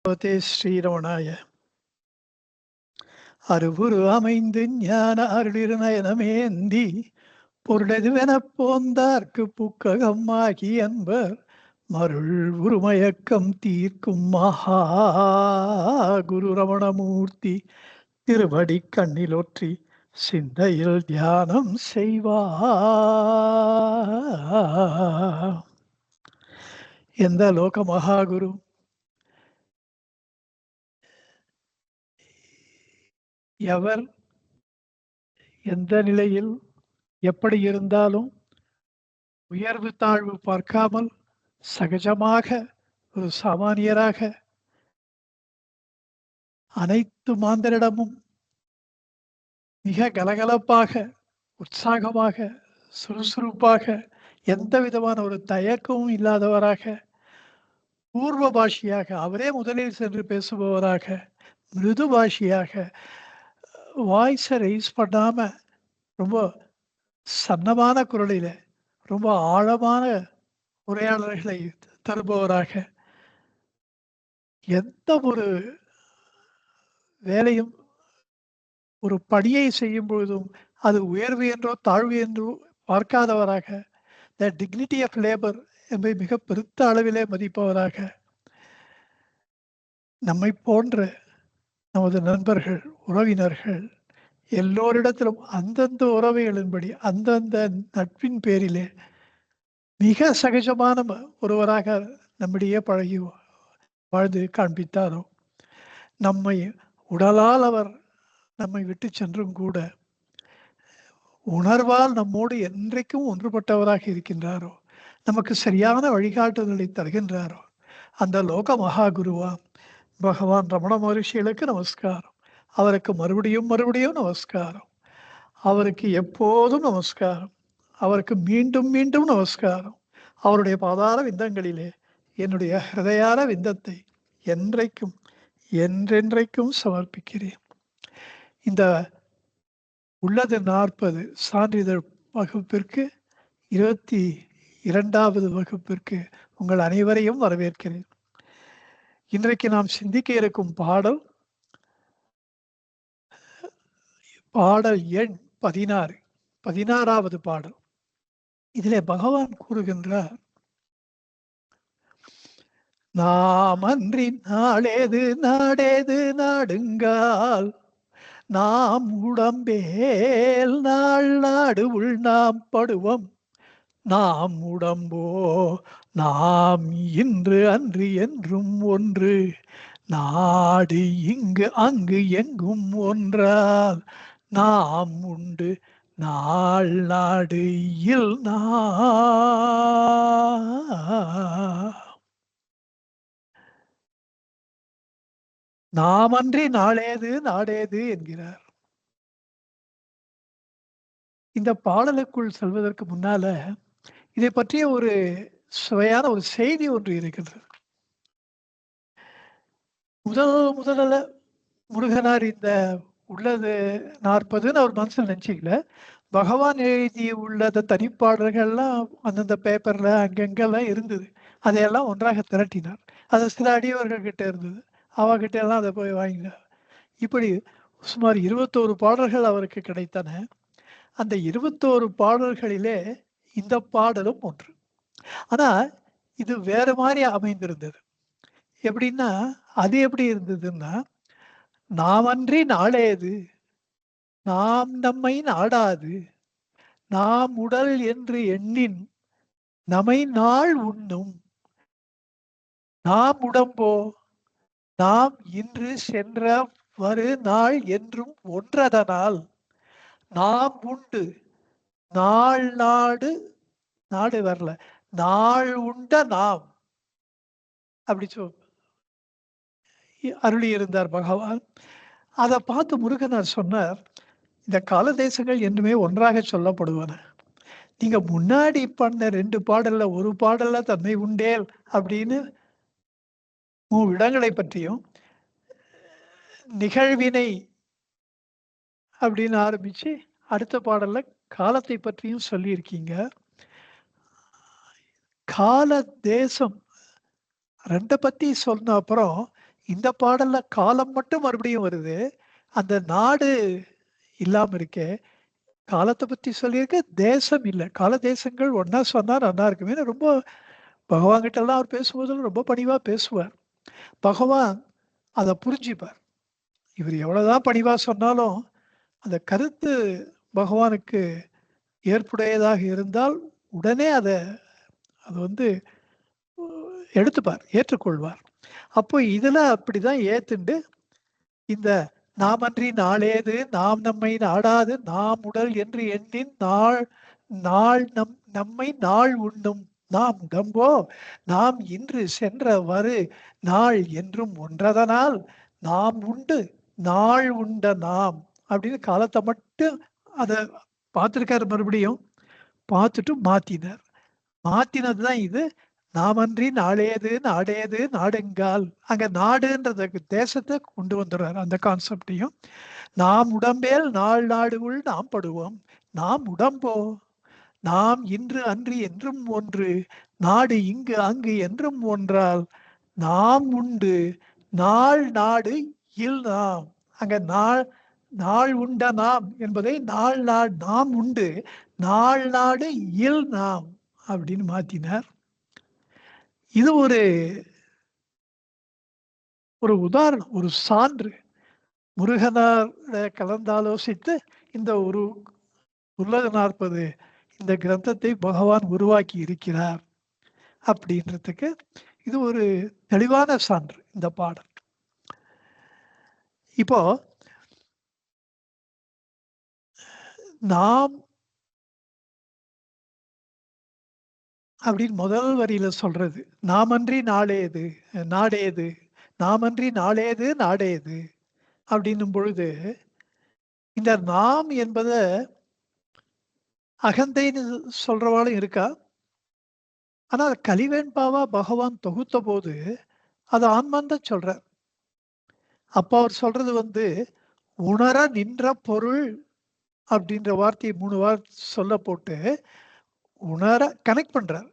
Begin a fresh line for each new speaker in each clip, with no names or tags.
பகவதே ஸ்ரீரமணாய. அருவுரு அமைந்து ஞான அருளிருநயனமேந்தி பொருளதுவெனப் போந்தார்க்கு புக்ககமாகி அன்பர் மருள் உருமயக்கம் தீர்க்கும் மகா குரு ரமணமூர்த்தி திருவடி கண்ணிலொற்றி சிந்தையில் தியானம் செய்வார். எந்த லோக மகாகுரு எவர் எந்த நிலையில் எப்படி இருந்தாலும் உயர்வு தாழ்வு பார்க்காமல் சகஜமாக ஒரு சாமானியராக அனைத்து மாந்தரிடமும் மிக கலகலப்பாக உற்சாகமாக சுறுசுறுப்பாக எந்த விதமான ஒரு தயக்கமும் இல்லாதவராக பூர்வ பாஷியாக அவரே முதலில் சென்று பேசுபவராக மிருது பாஷியாக வாய்ஸை ரைஸ் பண்ணாம ரொம்ப சன்னமான குரலில ரொம்ப ஆழமான உரையாடல்களை தருபவராக எந்த ஒரு வேலையும் ஒரு பணியை செய்யும் பொழுதும் அது உயர்வு என்றோ தாழ்வு என்றோ பார்க்காதவராக த டிக்னிட்டி ஆஃப் லேபர் என்பதை மிக பெருத்த அளவிலே மதிப்பவராக நம்மை போன்ற நமது நண்பர்கள் உறவினர்கள் எல்லோரிடத்திலும் அந்தந்த உறவுகளின்படி அந்தந்த நட்பின் பேரிலே மிக சகஜமான ஒருவராக நம்மிடையே பழகி வாழ்ந்து காண்பித்தாரோ நம்மை உடலால் அவர் நம்மை விட்டு சென்றும் கூட உணர்வால் நம்மோடு என்றைக்கும் ஒன்றுபட்டவராக இருக்கின்றாரோ நமக்கு சரியான வழிகாட்டுதலை தருகின்றாரோ அந்த லோக மகாகுருவா பகவான் ரமண மகரிஷிகளுக்கு நமஸ்காரம். அவருக்கு மறுபடியும் நமஸ்காரம். அவருக்கு எப்போதும் நமஸ்காரம். அவருக்கு மீண்டும் மீண்டும் நமஸ்காரம். அவருடைய பாதார விந்தங்களிலே என்னுடைய ஹிருதயார விந்தத்தை என்றைக்கும் என்றென்றைக்கும் சமர்ப்பிக்கிறேன். இந்த உள்ளது 40 சான்றிதழ் வகுப்பிற்கு 22வது வகுப்பிற்கு உங்கள் அனைவரையும் வரவேற்கிறேன். இன்றைக்கு நாம் சிந்திக்க இருக்கும் பாடல் எண் 16வது பாடல். இதிலே பகவான் கூறுகின்றார், நாம் அன்றி நாளேது நாடேது நாடுங்கால் நாம் உடம்பேல் நாள் நாடு உள் நாம் படுவோம் நாம் உடம்போ நாம் இன்று அன்று என்றும் ஒன்று நாடு இங்கு அங்கு எங்கும் ஒன்றால் நாம் உண்டு நாள் நாடு இல் நாமன்றி நாளேது நாடேது என்கிறார். இந்த பாடலுக்குள் செல்வதற்கு முன்னால இதை பற்றிய ஒரு சுவையான ஒரு செய்தி ஒன்று இருக்கின்றது. முதல்ல முருகனார் இந்த உள்ளது 40ன்னு அவர் மனசில் நினைச்சிக்கல. பகவான் எழுதி உள்ளத தனிப்பாடல்கள்லாம் அந்தந்த பேப்பர்ல அங்கெங்கெல்லாம் இருந்தது. அதையெல்லாம் ஒன்றாக திரட்டினார். அது சில அடியவர்கள் கிட்ட இருந்தது. அவகிட்ட எல்லாம் அதை போய் வாங்கினார். இப்படி சுமார் 21 பாடல்கள் அவருக்கு கிடைத்தன. அந்த 21 பாடல்களிலே இந்த பாடலும் ஒன்று. ஆனா இது வேற மாதிரி அமைந்திருந்தது. எப்படின்னா, அது எப்படி இருந்ததுன்னா, நாமன்றி நாளேது நாம் நம்மை நாடாது நாம் உடல் என்று எண்ணின் நமை நாள் உண்ணும் நாம் உடம்போ நாம் இன்று சென்ற வரு நாள் என்றும் ஒன்றதனால் நாம் உண்டு நாள் நாடு வரல நாள் உண்ட நாம் அப்படி அருளி இருந்தார் பகவான். அதை பார்த்து முருகனார் சொன்னார், இந்த கால தேசங்கள் என்றுமே ஒன்றாக சொல்லப்படுவன. நீங்க முன்னாடி பண்ண 2 பாடல்ல ஒரு பாடல்ல தன்மை உண்டேல் அப்படின்னு இடங்களை பற்றியும் நிகழ்வினை அப்படின்னு ஆரம்பிச்சு அடுத்த பாடல்ல காலத்தை பற்றியும் சொல்லியிருக்கீங்க. கால தேசம் 2 பத்தி சொன்ன அப்புறம் இந்த பாடல்ல காலம் மட்டும் மறுபடியும் வருது. அந்த நாடு இல்லாம இருக்கே. காலத்த பத்தி சொல்லியிருக்கு. தேசம் இல்ல. கால தேசங்கள் ஒண்ணா சொன்னா நல்லா இருக்குமேன்னு ரொம்ப பகவான்கிட்டலாம் அவர் பேசும்போதெல்லாம் ரொம்ப பணிவா பேசுவார். பகவான் அத புரிஞ்சுப்பார். இவர் எவ்வளவுதான் பணிவா சொன்னாலும், அந்த கருத்து பகவானுக்கு ஏற்புடையதாக இருந்தால், உடனே அத அது வந்து எடுத்துப்பார், ஏற்றுக்கொள்வார். அப்போ இதுல அப்படிதான் ஏத்துண்டு, இந்த "நாமன்றி நாளேது நாம் நம்மை நாடாது நாம் உடல் என்று எண்ணின் நாள் நாள் நம்மை நாள் உண்ணும் நாம் உடம்போ நாம் இன்று சென்ற வரு நாள் என்றும் ஒன்றதனால் நாம் உண்டு நாள் உண்ட நாம்" அப்படின்னு காலத்தை மட்டும் அத பார்த்திருக்காரு மறுபடியும். பார்த்துட்டு மாத்தினார். மாத்தினது தான் இது. "நாமன்றி நாளேது நாடேது நாடெங்கால்" அங்க நாடுன்றதுக்கு தேசத்தை கொண்டு வந்துடுறாரு அந்த கான்செப்டையும். "நாம் உடம்பேல் நாள் நாடுவுள் நாம் படுவோம் நாம் உடம்போ நாம் இன்று அன்று என்றும் ஒன்று நாடு இங்கு அங்கு என்றும் ஒன்றால் நாம் உண்டு நாள் நாடு இல் நாம்." அங்க நாள் நாள் உண்ட நாம் என்பதை நாள் நாள் நாம் உண்டு நாள் நாடு இல் நாம் அப்படின்னு மாத்தினார். இது ஒரு ஒரு உதாரணம், ஒரு சான்று. முருகனார கலந்தாலோசித்து இந்த ஒரு உலக 40 இந்த கிரந்தத்தை பகவான் உருவாக்கி இருக்கிறார் அப்படின்றதுக்கு இது ஒரு தெளிவான சான்று இந்த பாடல். இப்போ நாம் அப்படின்னு முதல் வரியில சொல்றது, நாமன்றி நாளேது நாடேது நாமன்றி நாளேது நாடேது அப்படின்னும் பொழுது, இந்த நாம் என்பத அகந்தைன்னு சொல்றவாளும் இருக்கா. ஆனா அது கலிவேண்பாவா பகவான் தொகுத்த போது அது ஆன்மான்னு தான் சொல்றார். அப்ப அவர் சொல்றது உணர நின்ற பொருள் அப்படின்ற வார்த்தையை 3 சொல்ல போட்டு உணர கனெக்ட் பண்றார்.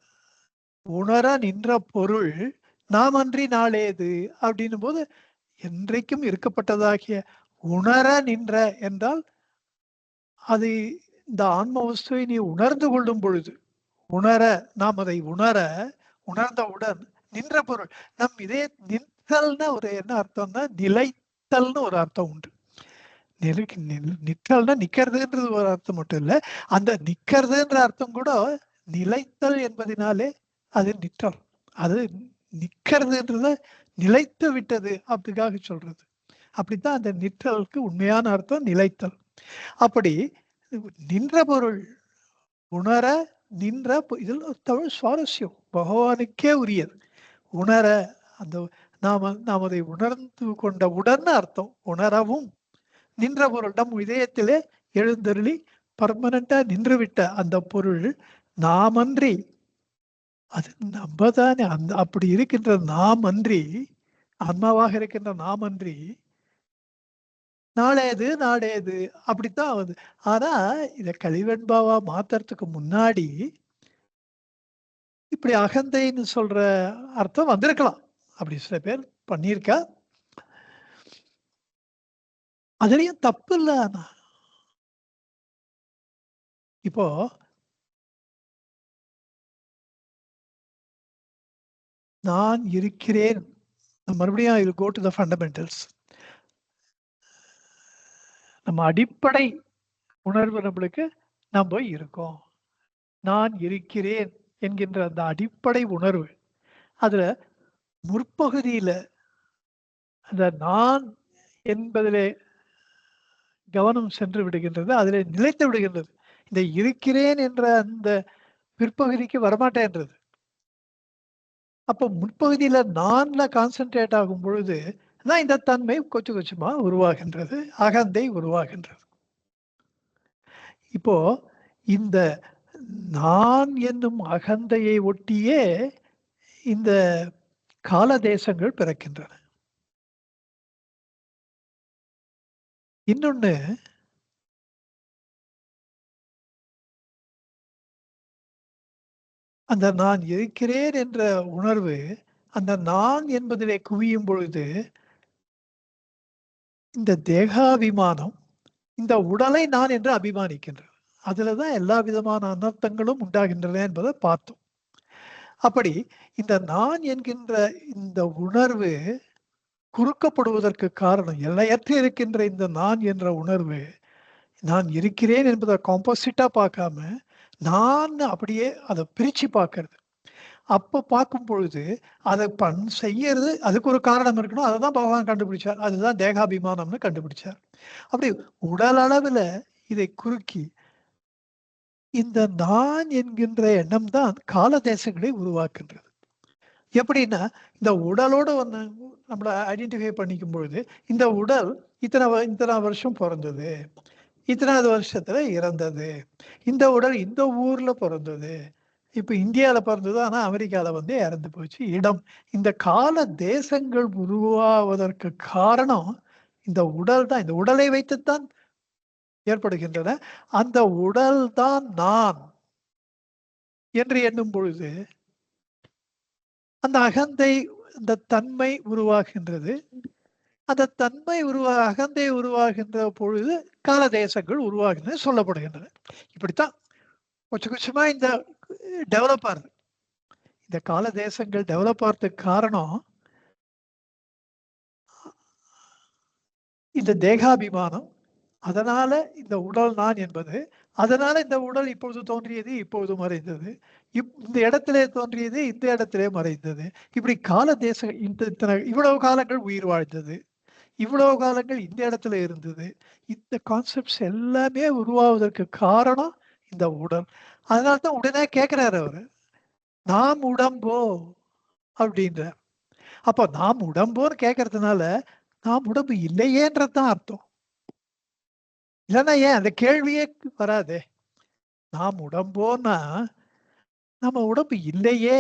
உணர நின்ற பொருள் நாமன்றி நாளேது அப்படின்னும் போது என்றைக்கும் இருக்கப்பட்டதாகிய உணர நின்ற என்றால் அது இந்த ஆன்ம வஸ்துவை நீ உணர்ந்து கொள்ளும் பொழுது உணர நாம் அதை உணர்ந்தவுடன் நின்ற பொருள் நம் இதே நிற்றல்னா ஒரு என்ன அர்த்தம்னா நிலைத்தல்னு ஒரு அர்த்தம் உண்டு. நிற்றல்னா நிக்கிறதுன்றது ஒரு அர்த்தம் மட்டும் இல்ல, அந்த நிக்கிறதுன்ற அர்த்தம் கூட நிலைத்தல் என்பதினாலே அது நிற்றல். அது நிக்கிறதுன்றது நிலைத்து விட்டது அப்படிக்காக சொல்றது. அப்படித்தான் அந்த நிற்றலுக்கு உண்மையான அர்த்தம் நிலைத்தல். அப்படி நின்ற பொருள் உணர நின்ற இதுல தமிழ் சுவாரஸ்யம் பகவானுக்கே உரியது. உணர அந்த நாம் அதை உணர்ந்து கொண்ட உடன் அர்த்தம் உணரவும் நின்ற பொருள் நம் இதயத்திலே எழுந்தருளி பர்மனண்டா நின்றுவிட்ட அந்த பொருள் நாமன்றி அது நம்ம தானே அந்த அப்படி இருக்கின்ற நாம் அன்றி ஆன்மாவாக இருக்கின்ற நாம் அன்றி நாளேது நாடேது அப்படித்தான் ஆகுது. ஆனா இத கலிவெண்பாவா மாத்துறதுக்கு முன்னாடி இப்படி அகந்தைன்னு சொல்ற அர்த்தம் வந்திருக்கலாம். அப்படி சில பேர் பண்ணியிருக்கா. அதுலயும் தப்பு இல்ல. ஆனா இப்போ நான் இருக்கிறேன். மறுபடியும் I will go to the fundamentals. நம்ம அடிப்படை உணர்வு நம்மளுக்கு நம்ம இருக்கோம். நான் இருக்கிறேன் என்கின்ற அந்த அடிப்படை உணர்வு. அதுல முற்பகுதியில அந்த நான் என்பதிலே கவனம் சென்று விடுகின்றது. அதிலே நிலைத்து விடுகின்றது. இந்த இருக்கிறேன் என்ற அந்த பிற்பகுதிக்கு வரமாட்டேன்றது. அப்போ முற்பகுதியில நான்ல கான்சன்ட்ரேட் ஆகும் பொழுது தான் இந்த தன்மை கொஞ்சம் கொஞ்சமா உருவாகின்றது. அகந்தை உருவாகின்றது. இப்போ இந்த நான் என்னும் அகந்தையை ஒட்டியே இந்த கால தேசங்கள் பிறக்கின்றன. இன்னொன்னு அந்த நான் இருக்கிறேன் என்ற உணர்வு அந்த நான் என்பதிலே குவியும் பொழுது இந்த தேகாபிமானம் இந்த உடலை நான் என்று அபிமானிக்கின்றது. அதுலதான் எல்லா விதமான அனர்த்தங்களும் உண்டாகின்றன என்பதை பார்த்தோம். அப்படி இந்த நான் என்கின்ற இந்த உணர்வு குறுக்கப்படுவதற்கு காரணம், எல்லையற்று இருக்கின்ற இந்த நான் என்ற உணர்வு, நான் இருக்கிறேன் என்பதை காம்போசிட்டா பார்க்காம, நான் அப்படியே அதை பிரிச்சு பார்க்கறது. அப்ப பார்க்கும் பொழுது, அதை செய்யறது அதுக்கு ஒரு காரணம் இருக்கணும். அததான் பகவான் கண்டுபிடிச்சார். அதுதான் தேகாபிமானம்னு கண்டுபிடிச்சார். அப்படி உடல் அளவுல இதை குறுக்கி, இந்த நான் என்கின்ற எண்ணம் தான் கால தேசங்களை உருவாக்குன்றது. எப்படின்னா, இந்த உடலோட வந்து நம்மள ஐடென்டிஃபை பண்ணிக்கும் பொழுது, இந்த உடல் இத்தனை வருஷம் பொறந்தது. இத்தனாவது வருஷத்துல இறந்தது. இந்த உடல் இந்த ஊர்ல பொறந்தது. இப்ப இந்தியால பிறந்தது. ஆனா அமெரிக்கால வந்து இறந்து போச்சு. இடம். இந்த கால தேசங்கள் உருவாவதற்கு காரணம் இந்த உடல் தான். இந்த உடலை வைத்துத்தான் ஏற்படுகின்றன. அந்த உடல் தான் நான் என்று எண்ணும் பொழுது, அந்த அகந்தை, அந்த தன்மை உருவாகின்றது. அந்த தன்மை அகந்தை உருவாகின்ற பொழுது கால தேசங்கள் உருவாகின்றன சொல்லப்படுகின்றன. இப்படித்தான் கொஞ்சம் கொஞ்சமா இந்த டெவலப் ஆகுது. இந்த கால தேசங்கள் டெவலப் ஆகிறதுக்கு காரணம் இந்த தேகாபிமானம். அதனால இந்த உடல் நான் என்பது, அதனால இந்த உடல் இப்பொழுது தோன்றியது, இப்பொழுது மறைந்தது. இந்த இடத்திலே தோன்றியது, இந்த இடத்திலே மறைந்தது. இப்படி கால தேச இவ்வளவு காலங்கள் உயிர் வாழ்ந்தது, இவ்வளவு காலங்கள் இந்த இடத்துல இருந்தது. இந்த கான்செப்ட்ஸ் எல்லாமே உருவாவதற்கு காரணம் இந்த உடல். அதனால்தான் உடனே கேட்கிறாரு அவரு, நாம் உடம்போ அப்படின்றார். அப்ப நாம் உடம்போன்னு கேட்கறதுனால நாம் உடம்பு இல்லையேன்றதுதான் அர்த்தம். இல்லைன்னா ஏன் அந்த கேள்வியே வராதே. நாம் உடம்போன்னா நம்ம உடம்பு இல்லையே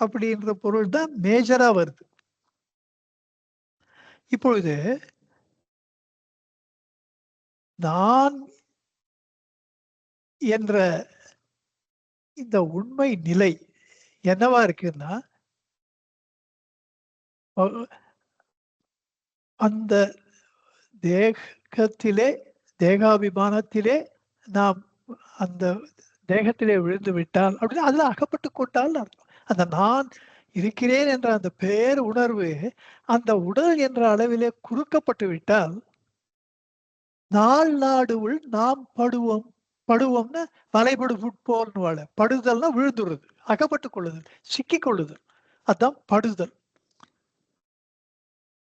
அப்படின்ற பொருள் தான் மேஜரா வருது. இப்பொழுது நான் என்ற இந்த உண்மை நிலை என்னவா இருக்குன்னா, அந்த தேகத்திலே, தேகாபிமானத்திலே நாம் அந்த தேகத்திலே விழுந்து விட்டால் அப்படின்னு அதுல அகப்பட்டு கொண்டால் அர்த்தம். அந்த நான் இருக்கிறேன் என்ற அந்த பேர் உணர்வு அந்த உடல் என்ற அளவிலே குறுக்கப்பட்டு விட்டால், நாள் நாடுவுள் நாம் படுவோம். படுவோம்னா வலைபடு புட்போல்னு வாழ. படுதல்னா விழுந்துடுறது, அகப்பட்டுக் கொள்ளுதல், சிக்கிக் கொள்ளுதல். அதான் படுதல்.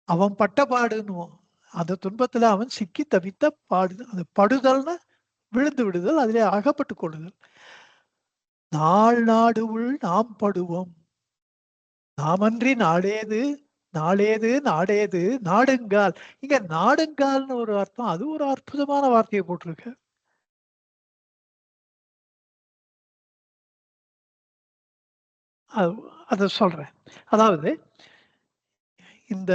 அவன் பட்ட பாடுன்னுவோம். அந்த துன்பத்துல அவன் சிக்கி தவித்த பாடு. அந்த படுதல்னா விழுந்து விடுதல், அதிலே அகப்பட்டுக் கொள்ளுதல். நாள் நாடுவுள் நாம் படுவோம். நாமன்றி நாடேது, நாளேது நாடேது நாடுங்கால். இங்க நாடுங்கால்னு ஒரு அர்த்தம். அது ஒரு அற்புதமான வார்த்தையை போட்டிருக்கு. அத சொல்றேன். அதாவது இந்த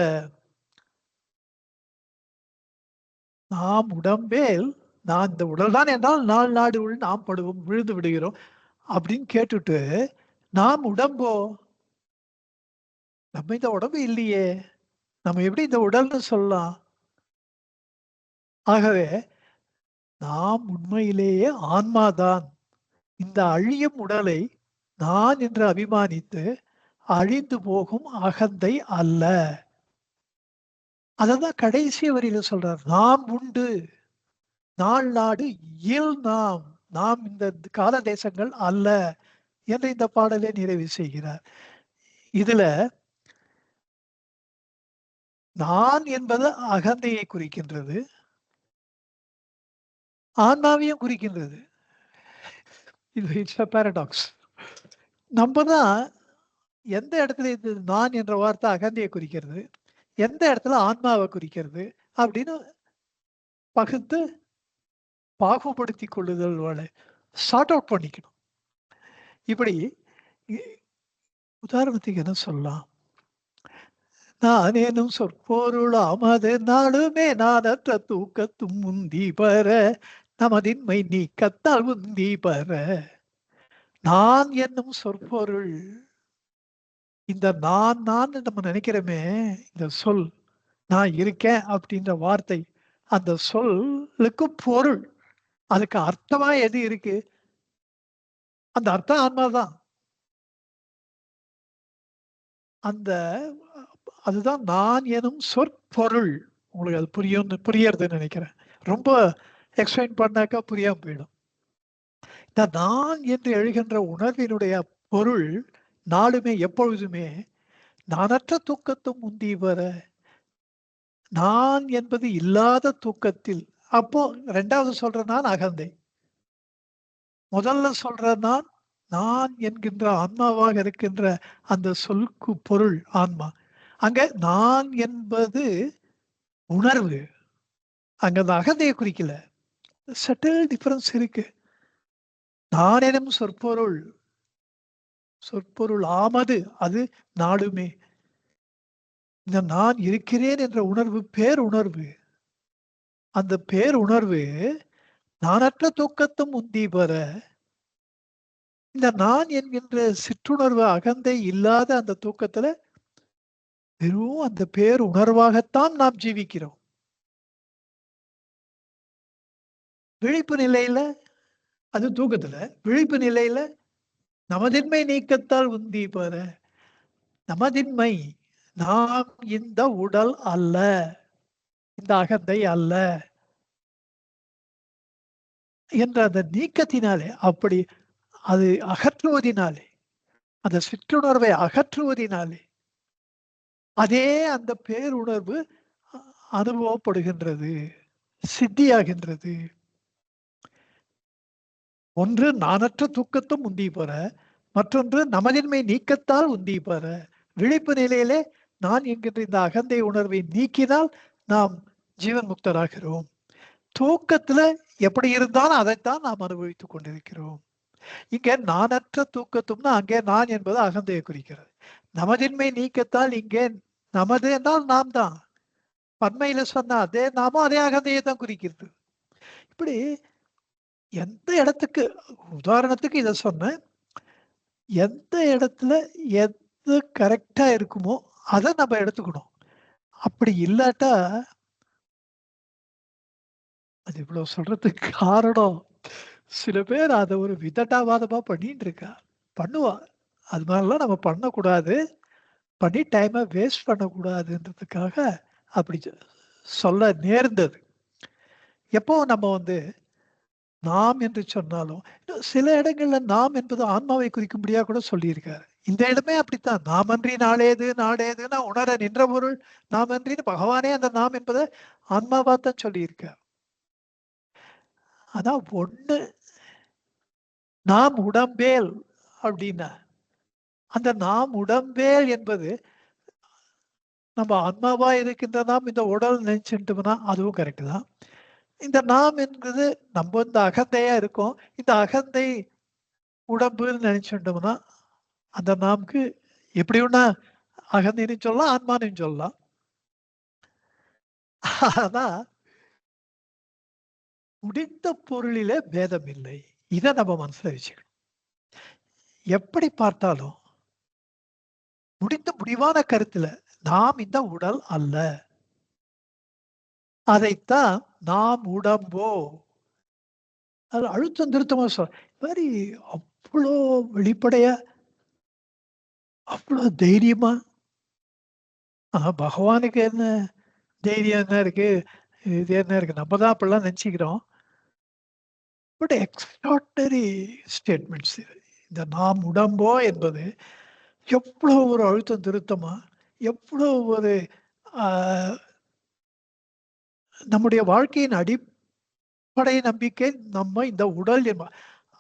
நாம் உடம்பேல், நான் இந்த உடல் தான் என்றால் நாள் நாடு உள் நாம் படுவோம், விழுந்து விடுகிறோம் அப்படின்னு கேட்டுட்டு, நாம் உடம்போ? நம்ம இந்த உடம்பு இல்லையே. நம்ம எப்படி இந்த உடல்னு சொல்லலாம்? ஆகவே நாம் உண்மையிலேயே ஆன்மாதான். இந்த அழியும் உடலை நான் என்று அபிமானித்து அழிந்து போகும் அகந்தை அல்ல. அததான் கடைசி வரியில சொல்றார். நாம் உண்டு, நாள் நாடு இயல் நாம். நாம் இந்த கால தேசங்கள் அல்ல என்று இந்த பாடலை நிறைவு செய்கிறார். இதுல நான் என்பது அகந்தையை குறிக்கின்றது, ஆன்மாவையும் குறிக்கின்றது. இது இட்ஸ் அ பாரடாக்ஸ். நம்ம தான் எந்த இடத்துல இந்த நான் என்ற வார்த்தை அகந்தையை குறிக்கிறது, எந்த இடத்துல ஆன்மாவை குறிக்கிறது அப்படின்னு பகுத்து பாகுபடுத்தி கொள்ளுதல் சார்ட் அவுட் பண்ணிக்கணும். இப்படி உதாரணத்துக்கு என்ன சொல்லலாம்? நான் எனும் சொற்பொருளாம் அது நாளுமே நானற்ற தூக்கத்தும் முந்தி பெற நமதின்மை நீக்கத்தால் முந்தி பெற. நான் என்னும் சொற்பொருள், இந்த நான் நான் நம்ம நினைக்கிறோமே இந்த சொல், நான் இருக்கேன் அப்படின்ற வார்த்தை, அந்த சொல்லுக்கு பொருள். அதுக்கு அர்த்தமா எது இருக்கு? அந்த அர்த்தம் ஆன்மா தான். அந்த அதுதான் நான் எனும் சொற்பொருள். உங்களுக்கு அது புரியறதுன்னு நெனைக்கிறேன். ரொம்ப எக்ஸ்பிளைன் பண்ணாக்கா புரியாம போயிடும். இந்த நான் என்று எழுகின்ற உணர்வினுடைய பொருள் நாளுமே எப்பொழுதுமே நானற்ற தூக்கத்தும் முந்தி வர, நான் என்பது இல்லாத தூக்கத்தில் அப்போ 2வது சொல்ற நான் அகந்தை. முதல்ல சொல்ற நான், நான் என்கின்ற ஆன்மாவாக இருக்கின்ற அந்த சொல்லுக்கு பொருள் ஆன்மா. அங்க நான் என்பது உணர்வு. அங்க அந்த அகந்தைய குறிக்கல. சட்டில் டிஃபரன்ஸ் இருக்கு. நான் எனும் சொற்பொருள், சொற்பொருள் ஆமது அது நாளுமே. இந்த நான் இருக்கிறேன் என்ற உணர்வு பேருணர்வு. அந்த பேருணர்வு நானற்ற தூக்கத்தும் உந்தி பெற, இந்த நான் என்கின்ற சிற்றுணர்வு அகந்தை இல்லாத அந்த தூக்கத்துல வெறும் அந்த பேருணர்வாகத்தான் நாம் ஜீவிக்கிறோம். விழிப்பு நிலையில அது தூக்கத்துல, விழிப்பு நிலையில நமதின்மை நீக்கத்தால் உந்தி பெற, நமதின்மை நாம் இந்த உடல் அல்ல, இந்த அகந்தை அல்ல என்ற அந்த நீக்கத்தினாலே அப்படி அது அகற்றுவதினாலே, அந்த சிற்றுணர்வை அகற்றுவதினாலே, அதே அந்த பேருணர்வு அ அனுபவப்படுகின்றது, சித்தியாகின்றது. ஒன்று நாணற்ற தூக்கத்தும் உந்தி பெற, மற்றொன்று நமதின்மை நீக்கத்தால் உந்தி பெற. விழிப்பு நிலையிலே நான் என்கின்ற இந்த அகந்தை உணர்வை நீக்கினால் நாம் ஜீவன் முக்தராகிறோம். தூக்கத்துல எப்படி இருந்தாலும் அதைத்தான் நாம் அனுபவித்துக் கொண்டிருக்கிறோம். இங்க நானற்ற தூக்கத்தும்னா அங்கே நான் என்பது அகந்தையை குறிக்கிறது. நமதின்மை நீக்கத்தால் இங்கே நமது என்றால் நாம் தான். பன்மையில சொன்ன அதே நாமும் அதே அகந்தையை தான் குறிக்கிறது. இப்படி எந்த இடத்துக்கு உதாரணத்துக்கு இத சொன்னேன். எந்த இடத்துல எது கரெக்ட்டா இருக்குமோ, அத நம்ம எடுத்துக்கணும். அப்படி இல்லாட்டா, அது இவ்வளவு சொல்றதுக்கு காரணம், சில பேர் அத ஒரு விதண்டாவாதமா பண்ணிட்டு இருக்கா. பண்ணுவா. அது மாரிலாம் நம்ம பண்ணக்கூடாது. பண்ணி டைம வேஸ்ட் பண்ணக்கூடாதுன்றதுக்காக அப்படி சொல்ல நேர்ந்தது. எப்போ நம்ம வந்து நாம் என்று சொன்னாலும், சில இடங்கள்ல நாம் என்பது ஆன்மாவை குறிக்கும்படியா கூட சொல்லியிருக்காரு. இந்த இடமே அப்படித்தான். நாமன்றி நாளேது, நாடேதுன்னா உணர நின்ற பொருள் நாமன்றின்னு பகவானே அந்த நாம் என்பத ஆன்மாவா தான் சொல்லியிருக்கார். அதான் ஒண்ணு நாம் உடம்பேல் அப்படின்னா, அந்த நாம் உடம்பேல் என்பது நம்ம ஆன்மாவா இருக்கின்ற நாம் இந்த உடல் நினைச்சுட்டோம்னா அதுவும் கரெக்ட் தான். இந்த நாம் என்பது நம்ம இந்த அகந்தையா இருக்கோம். இந்த அகந்தை உடம்புன்னு நினைச்சுட்டோம்னா, அந்த நாம்க்கு எப்படி வேணா அகந்தைன்னு சொல்லலாம், ஆன்மான்னு சொல்லலாம். ஆனா, முடிந்த பொருளிலே பேதம் இல்லை. இத நம்ம மனசுல வச்சுக்கணும். எப்படி பார்த்தாலும், முடிவான கருத்துல, நாம் இந்த உடல் அல்ல. அதைத்தான் நாம் உடம்போ, அது அழுத்தம் திருத்தமா மாரி அவ்ளோ வெளிப்படையா, அவ்ளோ தைரியமா, பகவானுக்கு என்ன தைரியம் என்ன இருக்கு? இது என்ன இருக்கு? நம்ம தான் அப்படிலாம் நெனச்சுக்கிறோம். பட் எக்ஸ்ட்ரார்டினரி ஸ்டேட்மெண்ட்ஸ் இது. இந்த நாம் உடம்போ என்பது எவ்வளோ ஒரு அழுத்தம் திருத்தமா, எவ்வளோ ஒரு ஆ நம்முடைய வாழ்க்கையின் அடிப்படை நம்பிக்கை நம்ம இந்த உடல்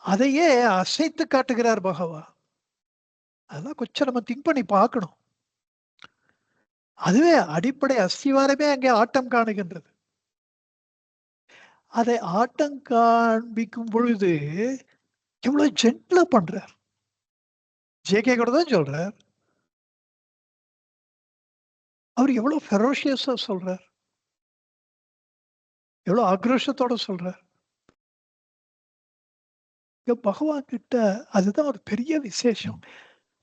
அதையே அசைத்து காட்டுகிறார் பகவான். அதெல்லாம் கொஞ்சம் நம்ம திங்க் பண்ணி பார்க்கணும். அதுவே அடிப்படை அஸ்திவாரமே அங்கே ஆட்டம் காணுகின்றது. அதை ஆட்டம் காண்பிக்கும் பொழுது எவ்வளோ ஜென்டிலா பண்றார். ஜே.கே. கூட தான் சொல்றார். அவர் எவ்வளோ ஃபெரோஷியஸா சொல்றார். எவ்வளோ ஆக்ரோஷத்தோட சொல்றார். இங்க பகவான் கிட்ட அதுதான் ஒரு பெரிய விசேஷம்.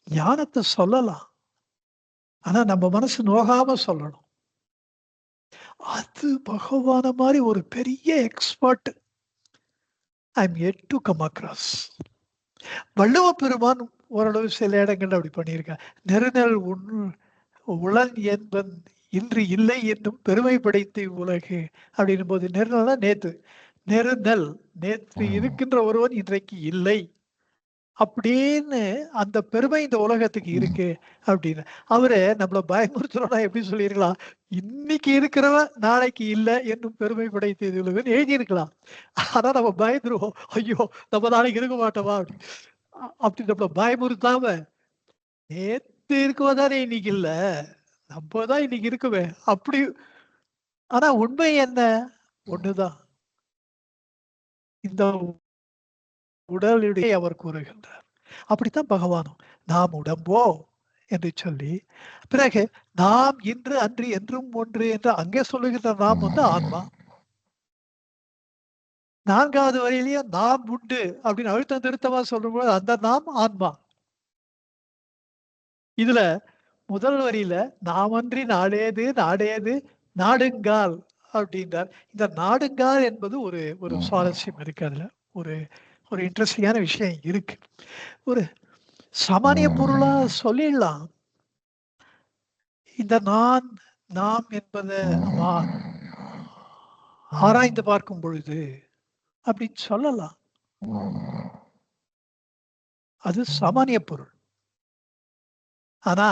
ஞானத்த சொல்லலாம். ஆனா நம்ம மனசு நோகாம சொல்லணும். அது பகவான மாதிரி ஒரு பெரிய expert I am yet to come across. வள்ளுவ பெருமான் ஓரளவு சில இடங்கள்ல அப்படி பண்ணியிருக்கார். நெருநல் உளன் என்பன் இன்று இல்லை என்னும் பெருமை படைத்து உலகு அப்படின்னும் போது, நெருநல்னா நேத்து, நெருநல் நேற்று இருக்கின்ற ஒருவன் இன்றைக்கு இல்லை அப்படின்னு அந்த பெருமை இந்த உலகத்துக்கு இருக்கு அப்படின்னு. அவரு நம்மள பயமுறுத்துறோம்னா எப்படி சொல்லிருக்கலாம், இன்னைக்கு இருக்கிறவன் நாளைக்கு இல்லை என்னும் பெருமை படைத்தது உலகன்னு எழுதியிருக்கலாம். ஆனா நம்ம பயந்துருவோம், ஐயோ நம்ம நாளைக்கு இருக்க மாட்டோமா அப்படி நம்மள பயமுறுத்தாம, நேத்து இருக்கவதானே இன்னைக்கு இல்ல, நம்ம தான் இன்னைக்கு இருக்குமே அப்படி. ஆனா உண்மை என்ன, ஒண்ணுதான், இந்த உடலுடைய அவர் கூறுகின்றார். அப்படித்தான் பகவானும் நாம் உடம்போ என்று சொல்லி, பிறகு நாம் இன்று அன்று என்றும் ஒன்று என்று அங்கே சொல்லுகின்ற நாம் ஆன்மா. 4வது வரியிலேயே நாம் உண்டு அப்படின்னு அழுத்தம் திருத்தமா சொல்லும்போது அந்த நாம் ஆன்மா. இதுல முதல் வரியில நாமன்றி நாடேது நாடேது நாடுங்கால் அப்படின்றார். இந்த நாடுங்கால் என்பது ஒரு ஒரு சுவாரஸ்யம் இருக்கு. அதுல ஒரு ஒரு இன்ட்ரெஸ்டிங்கான விஷயம் இருக்கு. ஒரு சாமானிய பொருளா சொல்லிடலாம். இந்த நான் நாம் என்பதை ஆராய்ந்து பார்க்கும் பொழுது அப்படின்னு சொல்லலாம். அது சாமானிய பொருள். ஆனா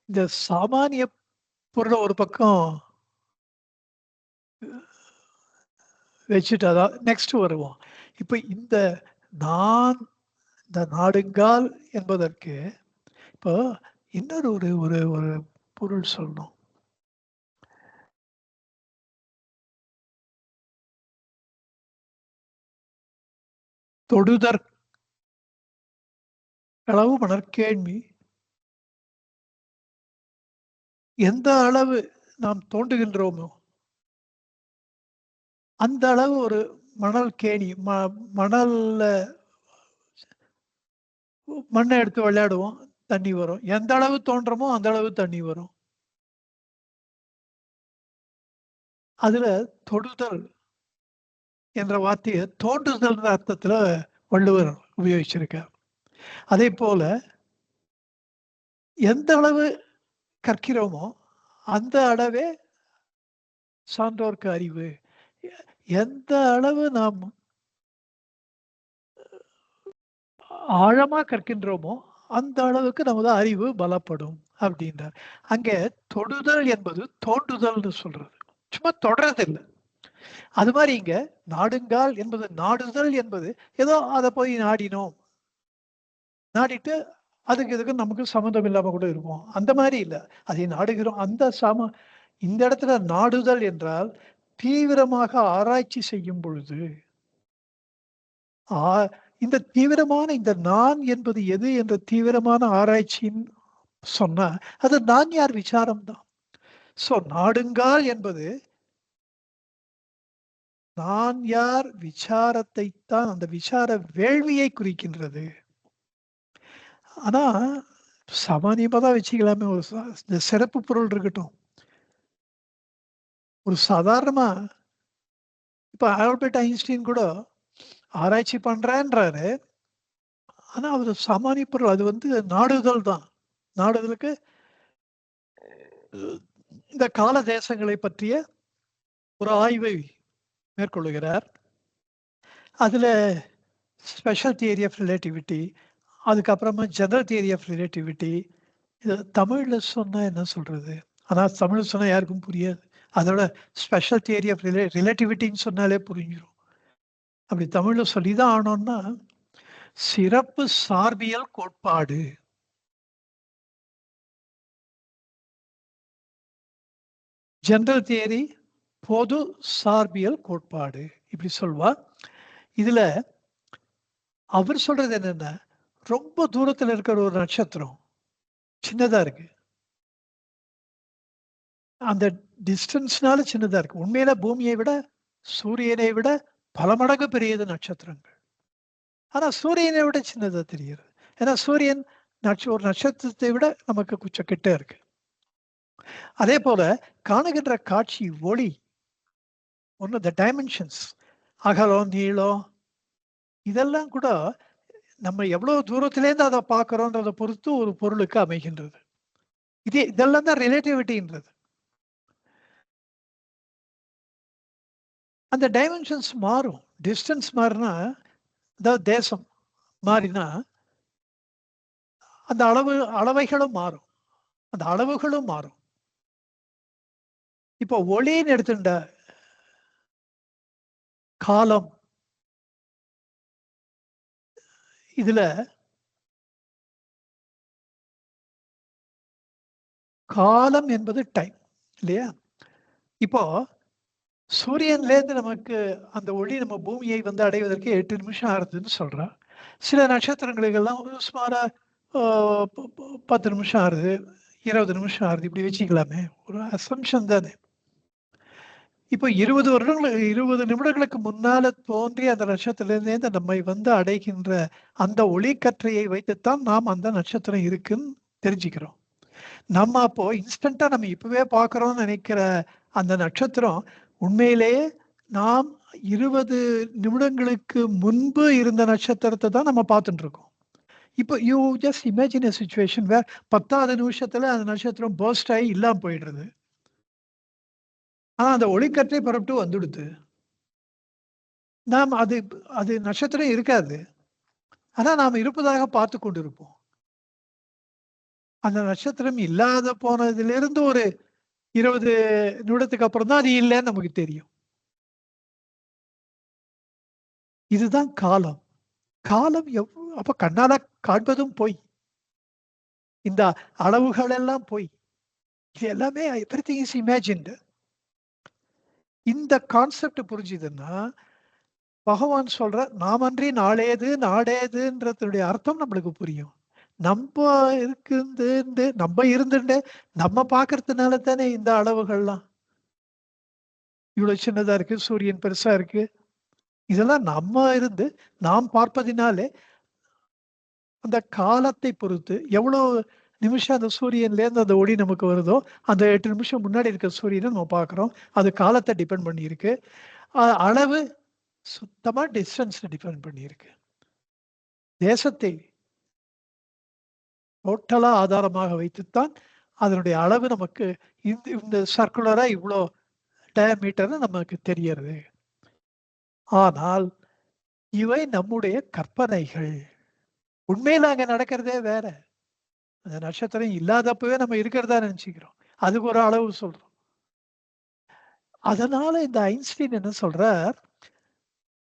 இந்த சாமானிய பொருளை ஒரு பக்கம் வச்சுட்டு அதான் நெக்ஸ்ட் வருவோம். இப்ப இந்த நான் இந்த நாடுங்கால் என்பதற்கு இப்போ இன்னொரு ஒரு ஒரு ஒரு பொருள் சொல்லணும். தொடுதற் அளவு மணற்கேண்மி, எந்த அளவு நாம் தோண்டுகின்றோமோ அந்த அளவு ஒரு மணல் கேணி, மணல்ல மண்ணை எடுத்து விளையாடுவோம், தண்ணி வரும். எந்த அளவு தோன்றமோ அந்த அளவு தண்ணி வரும். அதுல தொடுதல் என்ற வார்த்தையை தோன்றுதல் அர்த்தத்துல வள்ளுவர் உபயோகிச்சிருக்கார். அதே போல எந்த அளவு கற்கிறோமோ அந்த அளவே சான்றோர்க்கு அறிவு. எந்த அளவு நாம் ஆழமா கற்கின்றோமோ அந்த அளவுக்கு நமது அறிவு பலப்படும் அப்படின்றார். அங்க தொடுதல் என்பது தோன்றுதல்னு சொல்றது, சும்மா தொடர்றது இல்லை. அது மாதிரி இங்க நாடுங்கால் என்பது நாடுதல் என்பது ஏதோ அதை போய் நாடினோம், நாடிட்டு அதுக்கு இதுக்கு நமக்கு சம்மந்தம் இல்லாம கூட இருக்கும், அந்த மாதிரி இல்லை. அதை நாடுகிறோம் அந்த இந்த இடத்துல நாடுதல் என்றால் தீவிரமாக ஆராய்ச்சி செய்யும் பொழுது இந்த தீவிரமான இந்த நான் என்பது எது என்ற தீவிரமான ஆராய்ச்சின்னு சொன்னா அது நான் யார் விசாரம் தான். சோ நாடுங்கால் என்பது நான் யார் விசாரத்தை தான், அந்த விசார வேள்வியை குறிக்கின்றது. ஆனா சாமானியமா தான் வச்சுக்கலாமே, ஒரு இந்த சிறப்பு பொருள் இருக்கட்டும். ஒரு சாதாரணமா இப்ப ஆல்பர்ட் ஐன்ஸ்டீன் கூட ஆராய்ச்சி பண்றேன்றாரு. ஆனா அவர் சாமானிய பொருள், அது நாடுதல் தான். நாடுதலுக்கு இந்த கால தேசங்களை பற்றிய ஒரு ஆய்வை மேற்கொள்ளுகிறார். அதுல ஸ்பெஷல் தியரி ஆஃப் ரிலேட்டிவிட்டி, அதுக்கப்புறமா ஜெனரல் தியரி ஆஃப் ரிலேட்டிவிட்டி. இது தமிழ்ல சொன்னா என்ன சொல்றது, ஆனா தமிழ் சொன்னா யாருக்கும் புரியாது. அதோட ஸ்பெஷல் தியரி ஆஃப் ரிலேட்டிவிட்டின்னு சொன்னாலே புரிஞ்சிடும். அப்படி தமிழ்ல சொல்லிதான் ஆனோம்னா சிறப்பு சார்பியல் கோட்பாடு, ஜெனரல் தியரி பொது சார்பியல் கோட்பாடு இப்படி சொல்வா. இதுல அவர் சொல்றது என்னன்னா, ரொம்ப தூரத்துல இருக்கிற ஒரு நட்சத்திரம் சின்னதா இருக்கு, அந்த டிஸ்டன்ஸ்னால சின்னதா இருக்கு. உண்மையில பூமியை விட சூரியனை விட பல மடங்கு பெரியது நட்சத்திரங்கள். ஆனா சூரியனை விட சின்னதா தெரிகிறது. ஏன்னா சூரியன் ஒரு நட்சத்திரத்தை விட நமக்கு கொஞ்சம் கிட்ட இருக்கு. அதே போல காணுகின்ற காட்சி ஒளி ஒண்ணு த டைமென்ஷன்ஸ் அகலம், நீளம் இதெல்லாம் கூட நம்ம எவ்வளவு தூரத்திலேருந்து அத பார்க்கிறோன்றத பொறுத்து ஒரு பொருளுக்கு அமைகின்றது. இதெல்லாம் தான் ரிலேட்டிவிட்டின்றது. அந்த டைமென்ஷன்ஸ் மாறும். டிஸ்டன்ஸ் மாறுனா, அதாவது தேசம் மாறினா, அந்த அளவைகளும் மாறும். அந்த அளவுகளும் மாறும். இப்போ ஒளின்னு எடுத்துட்டா, காலம் இதுல காலம் என்பது டைம் இல்லையா? இப்போ சூரியன்லேருந்து நமக்கு அந்த ஒளி நம்ம பூமியை வந்து அடைவதற்கு 8 நிமிஷம் ஆகுதுன்னு சொல்றோம். சில நட்சத்திரங்களுக்கெல்லாம் ஒரு சுமாரா ஆ ப ப 10 நிமிஷம் ஆகுது, 20 நிமிஷம் ஆகுது இப்படி வச்சுக்கலாமே. ஒரு அசம்ப்ஷன் தானே. இப்போ 20 நிமிடங்களுக்கு முன்னால தோன்றிய அந்த நட்சத்திரத்திலேருந்து நம்மை வந்து அடைகின்ற அந்த ஒளிக்கற்றையை வைத்துத்தான் நாம் அந்த நட்சத்திரம் இருக்குன்னு தெரிஞ்சுக்கிறோம். நம்ம அப்போ இன்ஸ்டன்ட்டா நம்ம இப்பவே பார்க்குறோம்னு நெனைக்கிற அந்த நட்சத்திரம், உண்மையிலேயே நாம் 20 நிமிடங்களுக்கு முன்பு இருந்த நட்சத்திரத்த தான் நம்ம பார்த்துட்டு இருக்கோம். இப்போ you just imagine a situation where 10வது நிமிஷத்துல அந்த நட்சத்திரம் பர்ஸ்ட் ஆயி இல்லாம போயிடுறது. ஆனா அந்த ஒளிக்கற்றை புறப்பட்டு வந்துடுது. நாம் அது அது நட்சத்திரம் இருக்காது. ஆனா நாம இருப்பதாக பார்த்துக் கொண்டிருப்போம். அந்த நட்சத்திரம் இல்லாத போனதிலிருந்து ஒரு 20 நிமிடத்துக்கு அப்புறம் தான் அது இல்லன்னு நமக்கு தெரியும். இதுதான் காலம். காலம் அப்ப கண்ணால காண்பதும் பொய். இந்த அளவுகள் எல்லாம் பொய். இது எல்லாமே எவ்ரிதிங் இஸ் இமேஜின்டு. இந்த கான்செப்ட் புரிஞ்சுதுன்னா, பகவான் சொல்ற நாமன்றி நாளேது, நாடேதுன்றதனுடைய அர்த்தம் நம்மளுக்கு புரியும். நம்ப நம்ம இருந்துண்டு, நம்ம பார்க்கறதுனால தானே இந்த அளவுகள்லாம். இவ்வளவு சின்னதா இருக்கு, சூரியன் பெருசா இருக்கு. இதெல்லாம் நம்ம இருந்து, நாம் பார்ப்பதினாலே அந்த காலத்தை பொறுத்து எவ்வளோ நிமிஷம் அந்த சூரியன்லேருந்து அந்த ஒளி நமக்கு வருதோ, அந்த 8 நிமிஷம் முன்னாடி இருக்கிற சூரியன நம்ம பார்க்குறோம். அது காலத்த டிபெண்ட் பண்ணியிருக்கு. அளவு சுத்தமா டிஸ்டன்ஸ்ல டிபெண்ட் பண்ணியிருக்கு. தேசத்தை டோட்டலா ஆதாரமாக வைத்துத்தான் அதனுடைய அளவு நமக்கு இந்த சர்க்குலரா இவ்ளோ டயாமீட்டர்ன்னு நமக்கு தெரியறது. ஆனால் இவை நம்முடைய கற்பனைகள். உண்மையில அங்க நடக்கிறதே வேற. அந்த நட்சத்திரம் இல்லாதப்பவே நம்ம இருக்கிறதா நெனச்சுக்கிறோம். அதுக்கு ஒரு அளவு சொல்றோம். அதனால இந்த ஐன்ஸ்டீன் என்ன சொல்றார்,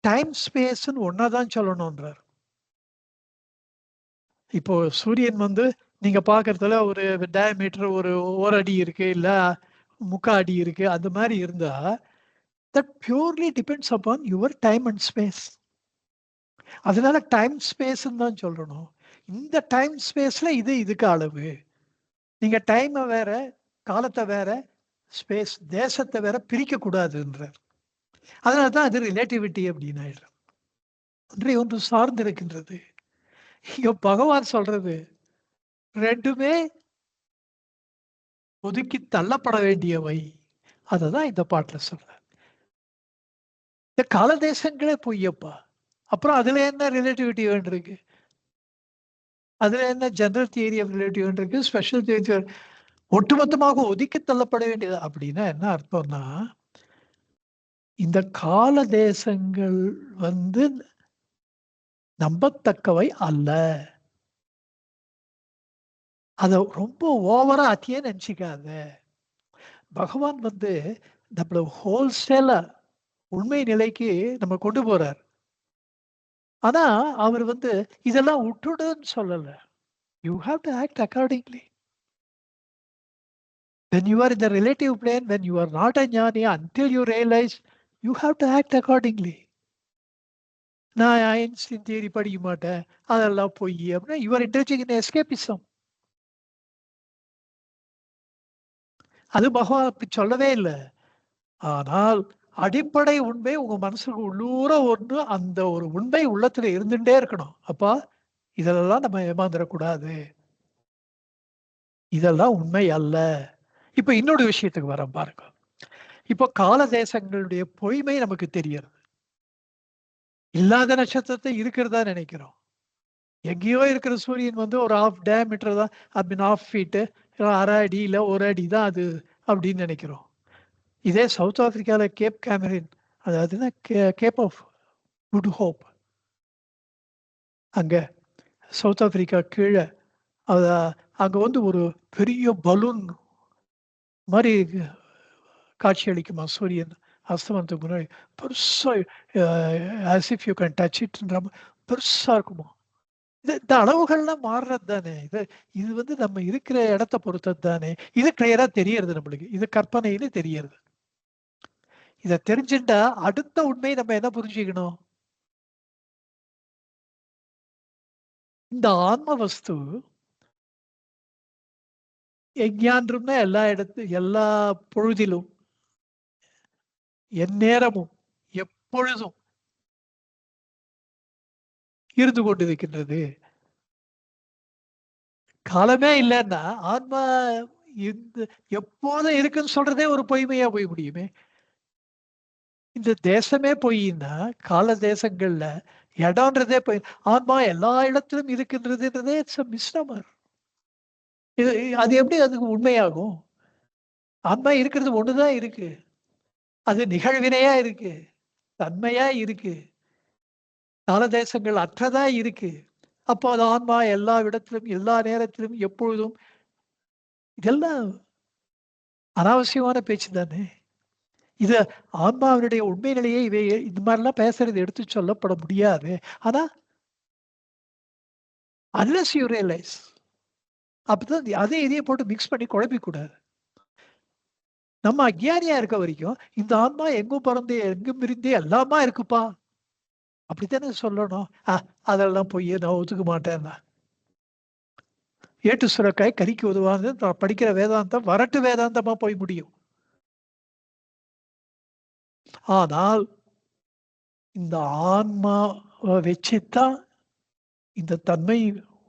டைம் ஸ்பேஸ்ன்னு ஒண்ணா தான் சொல்லணும்ன்றார். இப்போ சூரியன் வந்து நீங்க பார்க்கறதுல ஒரு டயாமீட்டர் ஒரு 1 அடி இருக்கு, இல்ல 3/4 அடி இருக்கு. அந்த மாரி இருந்தா, that purely depends upon your time and space. அதனால டைம் ஸ்பேஸ்ன்னு தான் சொல்லணும். இந்த டைம் ஸ்பேஸ்ல இதுக்கு அளவு. நீங்க டைம வேற, காலத்த வேற, ஸ்பேஸ் தேசத்த வேற பிரிக்கக் கூடாதுன்றார். அதனால தான் அது ரிலேட்டிவிட்டி அப்படின்னு ஆயிடுது. ஒன்றை ஒன்று சார்ந்து இருக்கின்றது. இங்க பகவான் சொல்றது 2மே ஒதுக்கி தள்ளப்பட வேண்டியவை. அததான் இந்த பாட்டுல சொல்றார். இந்த கால தேசங்களே பொய்யப்பா. அப்புறம் அதுல என்ன ரிலேட்டிவிட்டி வேண்டியிருக்கு? அதுல என்ன ஜெனரல் தியரி ஆஃப் ரிலேட்டிவ் வேண்டியிருக்கு? ஸ்பெஷல் தியரி ஒட்டுமொத்தமாக ஒதுக்கி தள்ளப்பட வேண்டியது அப்படின்னா என்ன அர்த்தம்னா, இந்த கால தேசங்கள் வந்து நம்பத்தக்கவை அல்ல. அத ரொம்ப ஓவரா அத்தியே நெனச்சுக்காத. பகவான் வந்து நம்மள ஹோல்சேலா உண்மை நிலைக்கு நம்ம கொண்டு போறார். ஆனா, அவர் வந்து இதெல்லாம் உட்டுடுன்னு சொல்லல. You have to act accordingly. When you are in the relative plane, when you are not a ஞானி until you realise you have to act accordingly. நான் ஐன்ஸ்டீன் தியரி படிக்க மாட்டேன். அதெல்லாம் பொய் அப்படின்னா you are indulging in escapism. அது பகவான் அப்படி சொல்லவே இல்ல. ஆனால் அடிப்படை உண்மை உங்க மனசுக்கு உள்ளூர ஒண்ணு அந்த ஒரு உண்மை உள்ளத்துல இருந்துட்டே இருக்கணும். அப்பா, இதெல்லாம் நம்ம ஏமாந்துறக்கூடாது. இதெல்லாம் உண்மை அல்ல. இப்ப இன்னொரு விஷயத்துக்கு வரேன் பாருங்க. இப்போ கால தேசங்களுடைய பொய்மை நமக்கு தெரிகிறது. இல்லாத நட்சத்திரத்தை இருக்கிறதா நினைக்கிறோம். எங்கேயோ இருக்கிற சூரியன் வந்து ஒரு ஹாஃப் டயாமீட்டர் தான், ஐ மீன் ஹாஃப் ஃபீட்டு, 1/2 அடி இல்ல 1 அடி தான் அது அப்படின்னு நினைக்கிறோம். இதே சவுத் ஆப்பிரிக்கால கேப் கேமரின், அதாவதுன்னா கேப் ஆஃப் குட் ஹோப், அங்க சவுத் ஆப்பிரிக்கா கீழ அத அங்க வந்து ஒரு பெரிய பலூன் மாரி காட்சியளிக்குமா சூரியன் அஸ்தமனத்துக்கு முன்னாடி. பெருசா as if you can touch இட்ன்ற பெருசா இருக்குமா. இந்த அளவுகள்லாம் மாறுறது தானே. இது வந்து நம்ம இருக்கிற இடத்த பொறுத்தது தானே. இது கிளியரா தெரியறது நம்மளுக்கு. இது கற்பனைன்னு தெரியறது. இத தெரிஞ்சுட்டா அடுத்த உண்மைய நம்ம என்ன புரிஞ்சுக்கணும்? இந்த ஆன்ம வஸ்து எஞ்ஞான்றும்னா எல்லா பொழுதிலும், எந்நேரமும், எப்பொழுதும் இருந்து கொண்டிருக்கின்றது. காலமே இல்லன்னா, ஆன்மா இந்த எப்போதும் இருக்குன்னு சொல்றதே ஒரு பொய்மையா போய் முடியுமே! இந்த தேசமே பொய்யின்னா, கால தேசங்கள்ல இடம்ன்றதே பொய். ஆன்மா எல்லா இடத்திலும் இருக்கின்றதுன்றதே இட்ஸ் அ மிஸ்னமர். இது அது எப்படி அதுக்கு உண்மையாகும்? ஆன்மா இருக்கிறது ஒண்ணு தான் இருக்கு. அது நிகழ்வினையா இருக்கு. தன்மையா இருக்கு. காலதேசங்கள் அற்றதா இருக்கு. அப்போ அது ஆன்மா எல்லா இடத்திலும், எல்லா நேரத்திலும், எப்பொழுதும் இதெல்லாம் அனாவசியமான பேச்சு தானே! இத ஆன்மாவினுடைய உண்மை நிலையை இந்த மாரிலாம் பேசுறது எடுத்து சொல்லப்பட முடியாது. ஆனா, அன்லெஸ் யூ ரியலைஸ் அப்பதான் அதையும் இதையும் போட்டு மிக்ஸ் பண்ணி குழப்பிக் கூடாது. நம்ம அஞ்ஞானியா இருக்க வரைக்கும், இந்த ஆன்மா எங்கும் பறந்து, எங்கும் விரிந்து எல்லாமா இருக்குப்பா! அப்படித்தானே சொல்லணும். அதெல்லாம் பொய்யு நான் ஒத்துக்க மாட்டேன்னா. ஏட்டு சுரைக்காய் கறிக்கு உதவாது நான் படிக்கிற வேதாந்தம் வரட்டு வேதாந்தமா போய் முடியும். ஆனால், இந்த ஆன்மாவ வச்சுத்தான் இந்த தன்மை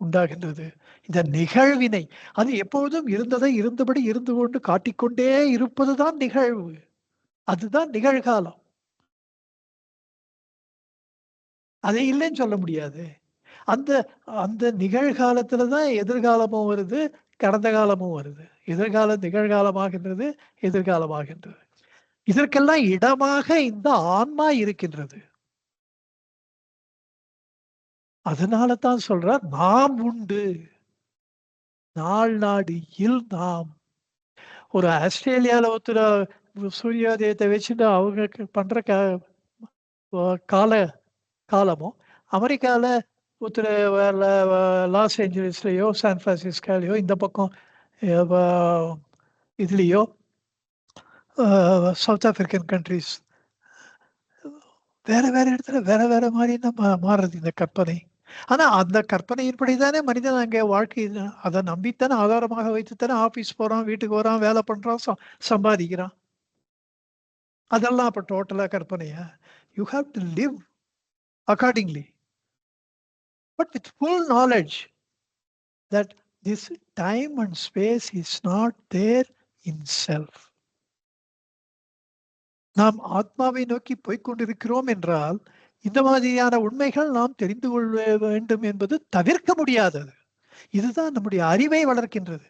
உண்டாகின்றது. இந்த நிகழ்வினை, அது எப்பொழுதும் இருந்ததை இருந்தபடி இருந்து கொண்டு காட்டிக்கொண்டே இருப்பதுதான் நிகழ்வு. அதுதான் நிகழ்காலம். அதை இல்லைன்னு சொல்ல முடியாது. அந்த அந்த நிகழ்காலத்துல தான் எதிர்காலமும் வருது, கடந்த காலமும் வருது. எதிர்காலம் நிகழ்காலமாகின்றது, எதிர்காலமாகின்றது. இதற்கெல்லாம் இடமாக இந்த ஆன்மா இருக்கின்றது. அதனால தான் சொல்றார், நாம் உண்டு. நாள் நாடு இல் நாம். ஒரு ஆஸ்திரேலியால ஒருத்தர் சூரியோதயத்த வச்சுட்டு அவங்க பண்ற அ கால காலமும், அமெரிக்கால ஒருத்தரு லாஸ் ஏஞ்சல்ஸ்லயோ, சான் பிரான்சிஸ்கோலயோ இந்த பக்கம் அ வ இதுலயோ சவுத் ஆப்பிரிக்கன் கன்ட்ரீஸ் வேற வேற இடத்துல வேற வேற மாரி தான் மாறுறது இந்த கற்பனை. ஆனா அந்த கற்பனையின்படி தானே மனிதன் அங்க வாழ்க்கை அத நம்பித்தானே ஆதாரமாக வைத்துத்தானே ஆபீஸ் போறான், வீட்டுக்கு வரான், வேலை பண்றான், சம்பாதிக்கிறான். அதெல்லாம் அப்ப டோட்டலா கற்பனையா? You have to live accordingly. But with full knowledge that this time and space is not there in self. நாம் ஆத்மாவை நோக்கி போய்க் கொண்டிருக்கிறோம் என்றால், இந்த மாதிரியான உண்மைகள் நாம் தெரிந்து கொள்ள வேண்டும் என்பது தவிர்க்க முடியாதது. இதுதான் நம்முடைய அறிவை வளர்க்கின்றது.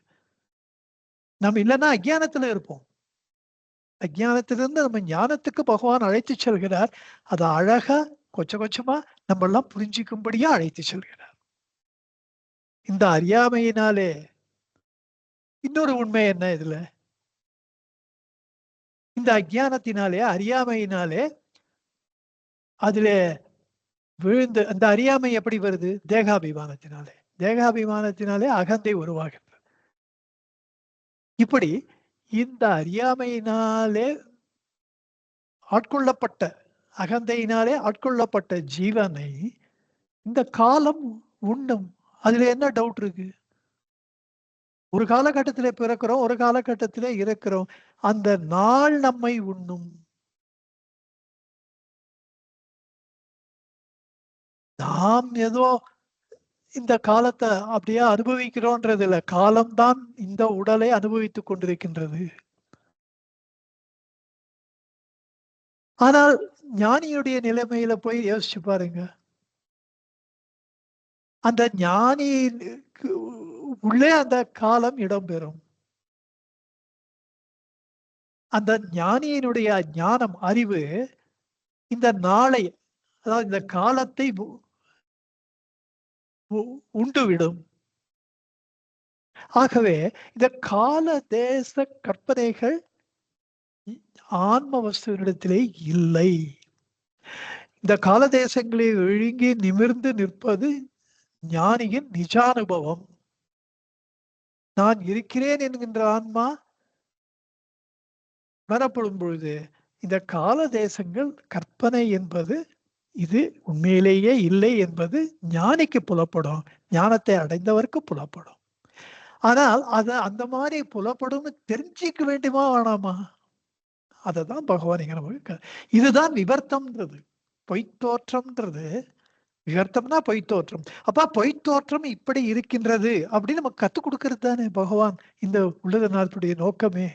நம்ம இல்லன்னா அஞ்ஞானத்துல இருப்போம். அஞ்ஞானத்திலிருந்து நம்ம ஞானத்துக்கு பகவான் அழைத்துச் செல்கிறார். அத அழகா கொஞ்சம் கொஞ்சமா நம்மெல்லாம் புரிஞ்சுக்கும்படியா அழைத்துச் செல்கிறார். இந்த அறியாமையினாலே இன்னொரு உண்மை என்ன இதுல? இந்த அஞ்ஞானத்தினாலே, அறியாமையினாலே அதிலே விழுந்து அந்த அறியாமை எப்படி வருது? தேகாபிமானத்தினாலே. தேகாபிமானத்தினாலே அகந்தை உருவாகிறது. இப்படி இந்த அறியாமையினாலே ஆட்கொள்ளப்பட்ட அகந்தையினாலே ஆட்கொள்ளப்பட்ட ஜீவனை இந்த காலம் உண்ணும். அதுல என்ன டவுட் இருக்கு? ஒரு காலகட்டத்திலே பிறக்கிறோம், ஒரு காலகட்டத்திலே இறக்கிறோம். அந்த நாள் நம்மை உண்ணும். நாம் ஏதோ இந்த காலத்தை அப்படியே அனுபவிக்கிறோன்றது இல்ல, காலம்தான் இந்த உடலை அனுபவித்துக் கொண்டிருக்கின்றது. ஆனால் ஞானியுடைய நிலைமையில போய் யோசிச்சு பாருங்க. அந்த ஞானிக்கு உள்ளே அந்த காலம் இடம்பெறும். அந்த ஞானியினுடைய ஞானம், அறிவு இந்த நாளை, அதாவது இந்த காலத்தை உண்டுவிடும். ஆகவே இந்த கால தேச கற்பனைகள் ஆன்ம வஸ்துவினிடத்திலே இல்லை. இந்த கால தேசங்களை விழுங்கி நிமிர்ந்து நிற்பது ஞானியின் நிஜானுபவம். நான் இருக்கிறேன் என்கின்ற ஆன்மா உணரப்படும் பொழுது இந்த கால தேசங்கள் கற்பனை என்பது இது உண்மையிலேயே இல்லை என்பது ஞானிக்கு புலப்படும், ஞானத்தை அடைந்தவருக்கு புலப்படும். ஆனால் அது அந்த மாதிரி புலப்படும் தெரிஞ்சிக்க வேண்டுமா வேணாமா? அததான் பகவான் இங்க நமக்கு, இதுதான் விவர்த்தம்ன்றது. பொய்த்தோற்றம்ன்றது, விவர்த்தம்னா பொய்த்தோற்றம். அப்ப பொய்த்தோற்றம் இப்படி இருக்கின்றது அப்படின்னு நமக்கு கத்துக் கொடுக்கறது தானே பகவான் இந்த உலக நாளுடைய நோக்கமே.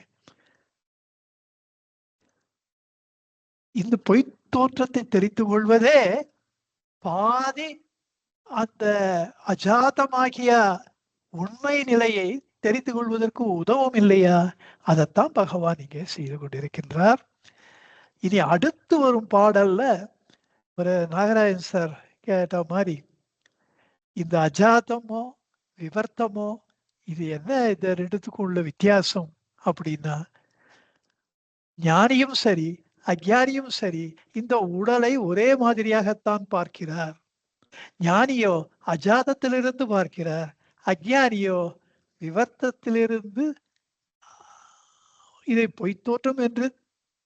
இந்த பொய்த்தோற்றத்தை தெரிந்து கொள்வதே பாதி அந்த அஜாதமாகிய உண்மை நிலையை தெரிந்து கொள்வதற்கு உதவும் இல்லையா? அதைத்தான் பகவான் இங்கே செய்து கொண்டிருக்கின்றார். இனி அடுத்து வரும் பாடல்ல ஒரு நாகராஜன் சார் கேட்ட மாதிரி இந்த அஜாதமோ விவர்த்தமோ இது என்ன, இந்த ரெண்டுத்துக்கும் உள்ள வித்தியாசம் அப்படின்னா, ஞானியும் சரி அஞ்ஞானியும் சரி இந்த உடலை ஒரே மாதிரியாகத்தான் பார்க்கிறார். ஞானியோ அஜாதத்திலிருந்து பார்க்கிறார், அஞ்ஞானியோ விவர்த்தத்திலிருந்து இதை பொய்த்தோற்றம் என்று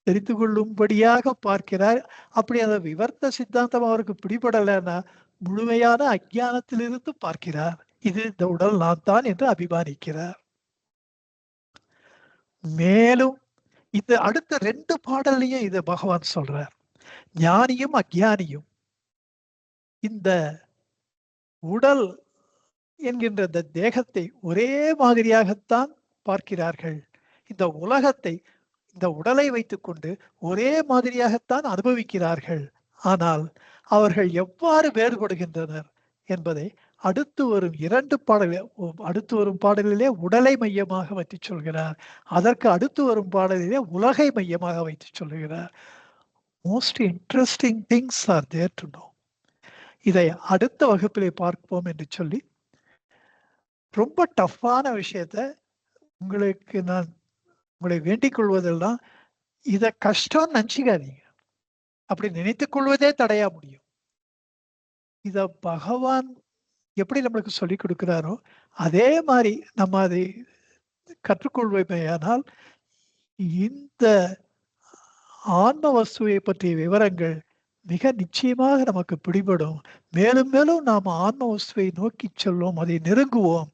தெரிந்து கொள்ளும்படியாக பார்க்கிறார். அப்படி அந்த விவர்த்த சித்தாந்தம் அவருக்கு பிடிபடலைன்னா முழுமையான அஞ்ஞானத்திலிருந்து பார்க்கிறார். இது இந்த உடல் நான் தான் என்று அபிமானிக்கிறார். மேலும் இந்த அடுத்த 2 பாடல்லையும் இதை பகவான் சொல்றார். ஞானியும் அஞ்ஞானியும் இந்த உடல் என்கின்ற இந்த தேகத்தை ஒரே மாதிரியாகத்தான் பார்க்கிறார்கள். இந்த உலகத்தை, இந்த உடலை வைத்துக்கொண்டு ஒரே மாதிரியாகத்தான் அனுபவிக்கிறார்கள். ஆனால் அவர்கள் எவ்வாறு வேறுபடுகின்றனர் என்பதை அடுத்து வரும் 2 பாடல்கள், அடுத்து வரும் பாடலிலே உடலை மையமாக வைத்து சொல்கிறார். அதற்கு அடுத்து வரும் பாடலிலே உலகை மையமாக வைத்து சொல்கிறார். Most interesting things are there to know. இதை அடுத்த வகுப்பிலே பார்ப்போம் என்று சொல்லி, ரொம்ப டஃப்பான விஷயத்த உங்களுக்கு நான் உங்களை வேண்டிக் கொள்வதெல்லாம், இத கஷ்டம் நினைச்சுக்காதீங்க. அப்படி நினைத்துக் கொள்வதே தடையா முடியும். இத பகவான் எப்படி நம்மளுக்கு சொல்லிக் கொடுக்கிறாரோ அதே மாதிரி நம்ம அதை கற்றுக்கொள்வோமேயானால் இந்த ஆன்ம வஸ்துவை பற்றிய விவரங்கள் மிக நிச்சயமாக நமக்கு பிடிபடும். மேலும் மேலும் நாம் ஆன்ம வஸ்துவை நோக்கி செல்வோம், அதை நெருங்குவோம்.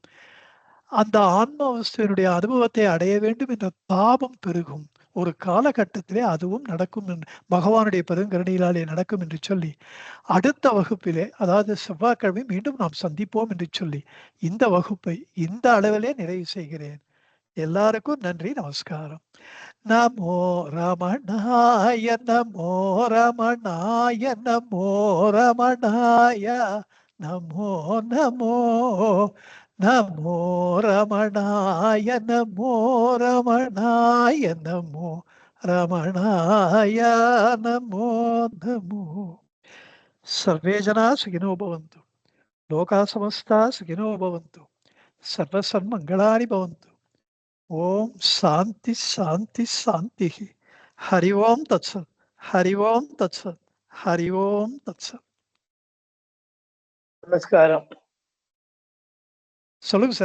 அந்த ஆன்ம வஸ்துவினுடைய அனுபவத்தை அடைய வேண்டும் என்ற தாபம் பெருகும். ஒரு காலகட்டத்திலே அதுவும் நடக்கும், பகவானுடைய பெருங்கருணையினாலே நடக்கும் என்று சொல்லி, அடுத்த வகுப்பிலே, அதாவது செவ்வாய்க்கிழமை மீண்டும் நாம் சந்திப்போம் என்று சொல்லி இந்த வகுப்பை இந்த அளவிலே நிறைவு செய்கிறேன். எல்லாருக்கும் நன்றி, நமஸ்காரம். நமோ ரமணாய நமோ ரமணாய நமோ ரமணாய நமோ நமோ நமோ ரமணாய நமோ ரமணாய நமோ ரமணாய நமோ நமோ. சர்வே ஜனா சுகினோ பவந்து, லோகா சமஸ்தா சுகினோ பவந்து, சர்வசன்மங்களானி பவந்து. ஓம் சாந்தி சாந்தி சாந்தி. ஹரி ஓம் தத்சத். ஹரி ஓம் தத்சத். ஹரி ஓம் தத்சத்.
நமஸ்காரம்.
சொல்லுங்க சார்.